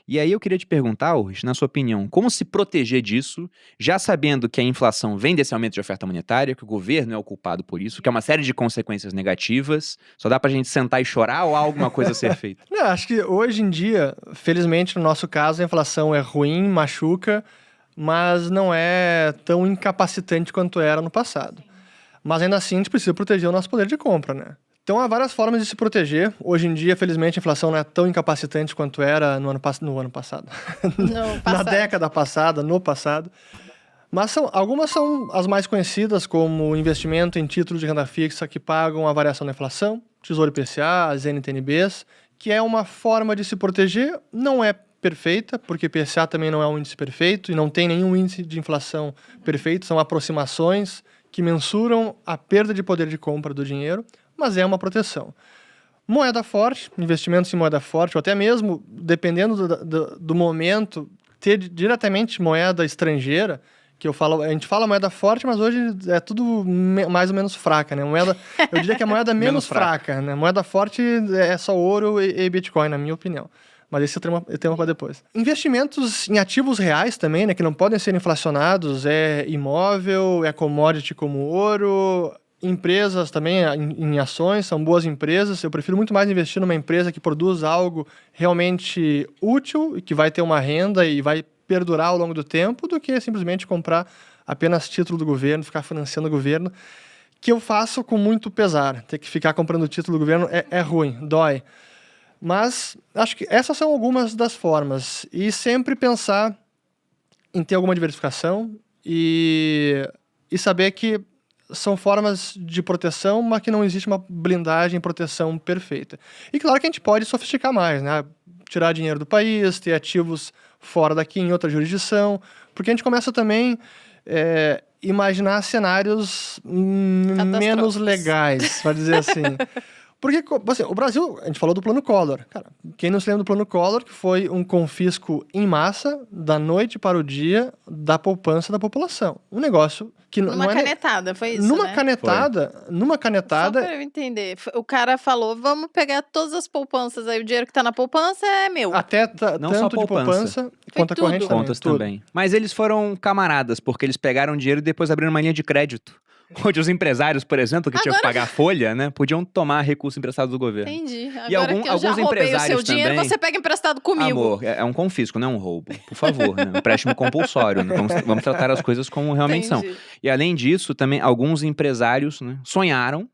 E aí eu queria te perguntar, Ulrich, na sua opinião, como se proteger disso, já sabendo que a inflação vem desse aumento de oferta monetária, que o governo é o culpado por isso, que é uma série de consequências negativas, só dá pra gente sentar e chorar ou há alguma coisa a ser feita? Não, acho que hoje em dia, felizmente no nosso caso, a inflação é ruim, machuca, mas não é tão incapacitante quanto era no passado. Mas ainda assim, a gente precisa proteger o nosso poder de compra, né? Então há várias formas de se proteger. Hoje em dia, felizmente, a inflação não é tão incapacitante quanto era no ano passado. No Na passado. década passada, no passado. Mas algumas são as mais conhecidas, como o investimento em títulos de renda fixa que pagam a variação da inflação, Tesouro IPCA, as NTNBs, que é uma forma de se proteger, não é perfeita, porque IPCA também não é um índice perfeito e não tem nenhum índice de inflação perfeito, são aproximações que mensuram a perda de poder de compra do dinheiro, mas é uma proteção. Moeda forte, investimentos em moeda forte, ou até mesmo, dependendo do momento, ter diretamente moeda estrangeira, que a gente fala moeda forte, mas hoje é tudo mais ou menos fraca, né? Eu diria que a moeda menos fraca, né? Moeda forte é só ouro e Bitcoin, na minha opinião. Mas esse é tema para depois. Investimentos em ativos reais também, né? Que não podem ser inflacionados, é imóvel, é commodity como ouro, empresas também em ações, são boas empresas. Eu prefiro muito mais investir numa empresa que produz algo realmente útil e que vai ter uma renda e vai perdurar ao longo do tempo, do que simplesmente comprar apenas título do governo, ficar financiando o governo, que eu faço com muito pesar. Ter que ficar comprando título do governo é ruim, dói. Mas acho que essas são algumas das formas. E sempre pensar em ter alguma diversificação e saber que são formas de proteção, mas que não existe uma blindagem, proteção perfeita. E claro que a gente pode sofisticar mais, né? Tirar dinheiro do país, ter ativos fora daqui, em outra jurisdição, porque a gente começa também imaginar cenários menos legais, para dizer assim. Porque, assim, o Brasil, a gente falou do Plano Collor. Cara, quem não se lembra do Plano Collor, que foi um confisco em massa, da noite para o dia, da poupança da população. Um negócio que Numa canetada, foi isso, Numa né? canetada... Só pra eu entender. O cara falou, vamos pegar todas as poupanças aí, o dinheiro que tá na poupança é meu. Até Não tanto só de poupança. poupança, quanto a corrente também. Contas também. Mas eles foram camaradas, porque eles pegaram dinheiro e depois abriram uma linha de crédito. Onde os empresários, por exemplo, que tinham que pagar folha, né, podiam tomar recurso emprestado do governo. Entendi. Agora E que eu já alguns roubei o seu empresários dinheiro, também... você pega emprestado comigo. Amor, é um confisco, não é um roubo. Por favor, né? Um empréstimo compulsório. Né? Vamos tratar as coisas como realmente são. E além disso, também alguns empresários, né, sonharam,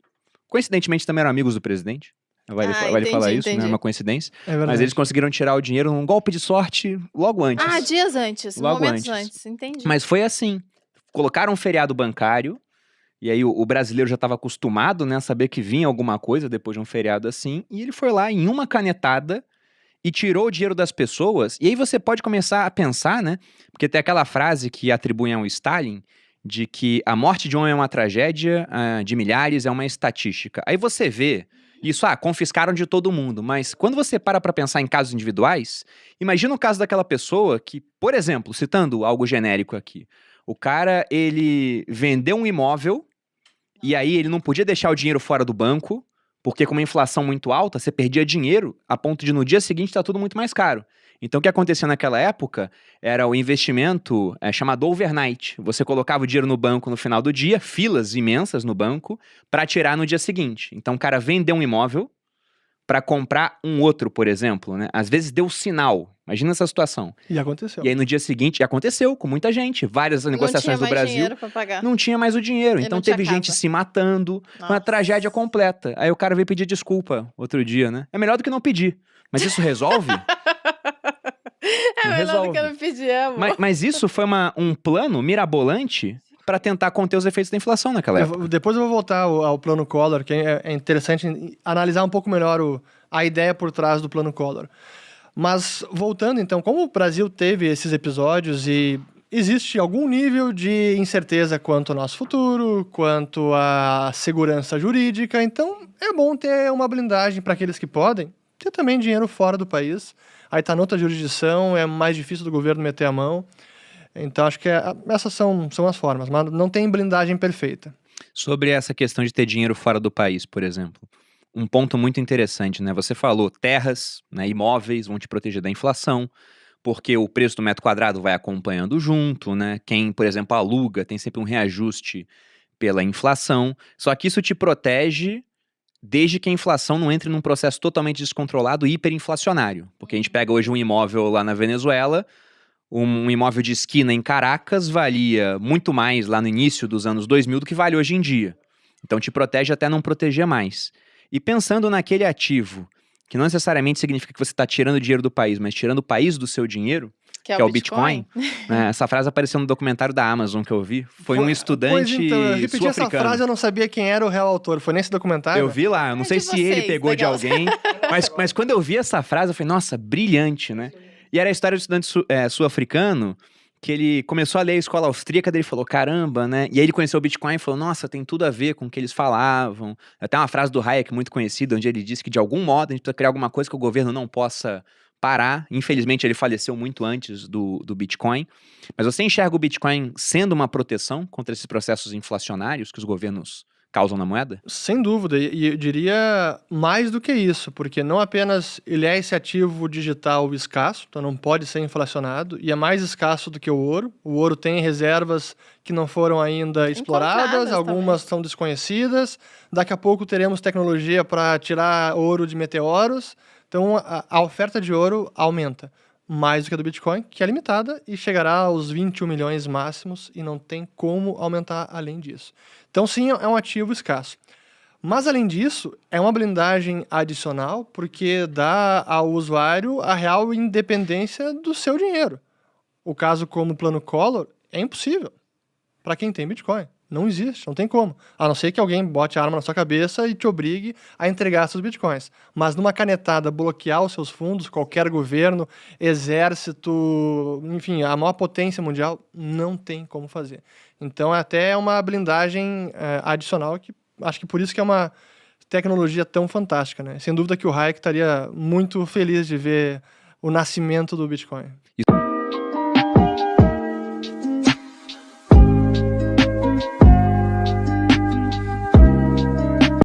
coincidentemente também eram amigos do presidente. Vale falar isso, né? É uma coincidência. Mas eles conseguiram tirar o dinheiro num golpe de sorte logo antes. Ah, dias antes, momentos antes, entendi. Mas foi assim. Colocaram um feriado bancário, e aí o brasileiro já estava acostumado, né, a saber que vinha alguma coisa depois de um feriado assim, e ele foi lá em uma canetada e tirou o dinheiro das pessoas. E aí você pode começar a pensar, né, porque tem aquela frase que atribuem ao Stalin, de que a morte de um homem é uma tragédia, de milhares é uma estatística. Aí você vê isso, confiscaram de todo mundo, mas quando você para pensar em casos individuais, imagina o caso daquela pessoa que, por exemplo, citando algo genérico aqui, o cara, ele vendeu um imóvel, e aí ele não podia deixar o dinheiro fora do banco, porque com uma inflação muito alta, você perdia dinheiro a ponto de no dia seguinte estar tudo muito mais caro. Então o que acontecia naquela época era o investimento chamado overnight. Você colocava o dinheiro no banco no final do dia, filas imensas no banco, para tirar no dia seguinte. Então o cara vendeu um imóvel para comprar um outro, por exemplo, né? Às vezes deu sinal. Imagina essa situação. E aconteceu. E aí no dia seguinte, aconteceu com muita gente. Várias negociações do Brasil. Não tinha mais o dinheiro. Então teve gente se matando. Foi uma tragédia completa. Aí o cara veio pedir desculpa outro dia, né? É melhor do que não pedir. Mas isso resolve? Melhor do que não pedir, amor. Mas isso foi um plano mirabolante para tentar conter os efeitos da inflação naquela época. Depois eu vou voltar ao Plano Collor, que é interessante analisar um pouco melhor a ideia por trás do Plano Collor. Mas, voltando então, como o Brasil teve esses episódios e existe algum nível de incerteza quanto ao nosso futuro, quanto à segurança jurídica, então é bom ter uma blindagem para aqueles que podem, ter também dinheiro fora do país. Aí está noutra jurisdição, é mais difícil do governo meter a mão. Então, acho que essas são as formas, mas não tem blindagem perfeita. Sobre essa questão de ter dinheiro fora do país, por exemplo. um ponto muito interessante, né? Você falou terras, né, imóveis vão te proteger da inflação, porque o preço do metro quadrado vai acompanhando junto, né? Quem, por exemplo, aluga tem sempre um reajuste pela inflação. Só que isso te protege desde que a inflação não entre num processo totalmente descontrolado e hiperinflacionário. Porque a gente pega hoje um imóvel lá na Venezuela, um imóvel de esquina em Caracas valia muito mais lá no início dos anos 2000 do que vale hoje em dia. Então te protege até não proteger mais. E pensando naquele ativo, que não necessariamente significa que você está tirando dinheiro do país, mas tirando o país do seu dinheiro, que é o Bitcoin, né? Essa frase apareceu no documentário da Amazon que eu vi. Foi um estudante Pois então, eu repeti essa sul-africano. frase, eu não sabia quem era o real autor. Foi nesse documentário? Eu vi lá, eu não sei de se ele vocês, pegou de legal. alguém, mas quando eu vi essa frase, eu falei, nossa, brilhante, né? E era a história do estudante sul-africano, que ele começou a ler a escola austríaca, daí ele falou, caramba, né? E aí ele conheceu o Bitcoin e falou, nossa, tem tudo a ver com o que eles falavam. Até uma frase do Hayek muito conhecida, onde ele disse que de algum modo a gente precisa criar alguma coisa que o governo não possa parar. Infelizmente ele faleceu muito antes do Bitcoin. Mas você enxerga o Bitcoin sendo uma proteção contra esses processos inflacionários que os governos causam na moeda? Sem dúvida, e eu diria mais do que isso, porque não apenas ele é esse ativo digital escasso, então não pode ser inflacionado, e é mais escasso do que o ouro. O ouro tem reservas que não foram ainda exploradas, Encontradas algumas são desconhecidas. Daqui a pouco teremos tecnologia para tirar ouro de meteoros, então a oferta de ouro aumenta. Mais do que a do Bitcoin, que é limitada e chegará aos 21 milhões máximos e não tem como aumentar além disso. Então, sim, é um ativo escasso. Mas, além disso, é uma blindagem adicional porque dá ao usuário a real independência do seu dinheiro. O caso como o plano Collor é impossível para quem tem Bitcoin. Não existe, não tem como. A não ser que alguém bote a arma na sua cabeça e te obrigue a entregar seus bitcoins. Mas numa canetada bloquear os seus fundos, qualquer governo, exército, enfim, a maior potência mundial, não tem como fazer. Então é até uma blindagem adicional que acho que por isso que é uma tecnologia tão fantástica, né? Sem dúvida que o Hayek estaria muito feliz de ver o nascimento do Bitcoin.